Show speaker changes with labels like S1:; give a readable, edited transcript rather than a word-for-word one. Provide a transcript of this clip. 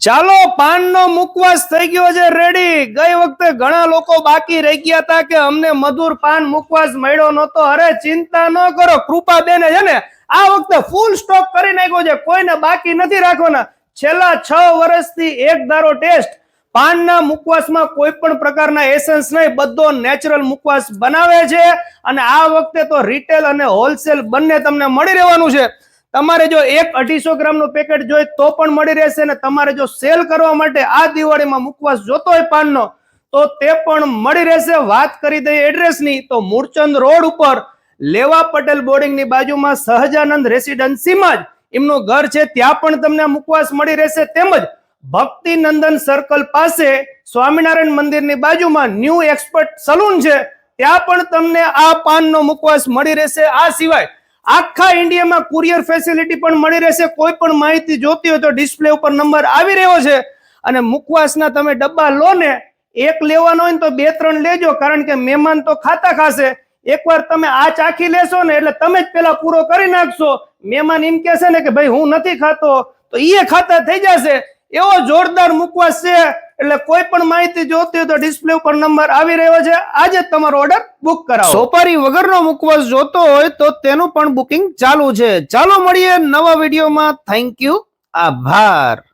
S1: ચાલો પાનનો મુખવાસ થઈ ગયો છે રેડી। ગઈ વખતે ઘણા લોકો બાકી રહી ગયા હતા કે અમને મધુર પાન મુખવાસ મળ્યો નતો। અરે ચિંતા ન કરો, કૃપાબેન છે ને આ વખતે ફૂલ સ્ટોક કરી નાખ્યો છે, કોઈને બાકી નથી રાખવાના। છેલ્લા 6 વર્ષથી એક ધારો ટેસ્ટ। પાનના મુખવાસમાં કોઈ પણ પ્રકારના એસેન્સ નહીં, બધો નેચરલ મુખવાસ બનાવે છે અને આ વખતે તો રિટેલ અને હોલસેલ બંને તમને મળી રહેવાનું છે। તમારે જો 1-250 ગ્રામનું પેકેટ જોઈએ તો પણ મળી રહેશે અને તમારે જો સેલ કરવા માટે આ દિવાળીમાં મુખવાસ જોતો હોય પાનનો તો તે પણ મળી રહેશે। વાત કરી દઈએ એડ્રેસની તો મૂળચંદ રોડ ઉપર લેવા પટેલ બોર્ડિંગની બાજુમાં સહજાનંદ રેસિડેન્સીમાં જ એમનું ઘર છે, ત્યાં પણ તમને મુખવાસ મળી રહેશે। તેમજ ભક્તિનંદન સર્કલ પાસે સ્વામિનારાયણ મંદિરની બાજુમાં ન્યૂ એક્સપર્ટ સલૂન છે, ત્યાં પણ તમને આ પાનનો મુખવાસ મળી રહેશે। આ સિવાય આખા ઇન્ડિયામાં કુરિયર ફેસિલિટી પણ મળી રહેશે। કોઈ પણ માહિતી જોતી હોય તો ડિસ્પ્લે ઉપર નંબર આવી રહ્યો છે અને મુખવાસના તમે ડબ્બા લો ને, એક લેવાનો હોય તો 2-3 લેજો, કારણ કે મહેમાન તો ખાતા ખાશે। એકવાર તમે આ ચાખી લેશો ને એટલે તમે જ પેલા પૂરો કરી નાખશો। મહેમાન એમ કહેશે ને કે ભાઈ હું નથી ખાતો તો એ ખાતા થઈ જશે। એવો જોરદાર મુખવાસ છે, એટલે કોઈ પણ માહિતી જોતી હોય તો ડિસ્પ્લે ઉપર નંબર આવી રહ્યો છે, આજે જ તમારો ઓર્ડર બુક કરાવો। સોપારી વગરનો મુખવાસ જોતો હોય તો તેનું પણ બુકિંગ ચાલુ છે। ચાલો મળીએ નવા વિડીયોમાં। થેન્ક યુ, આભાર।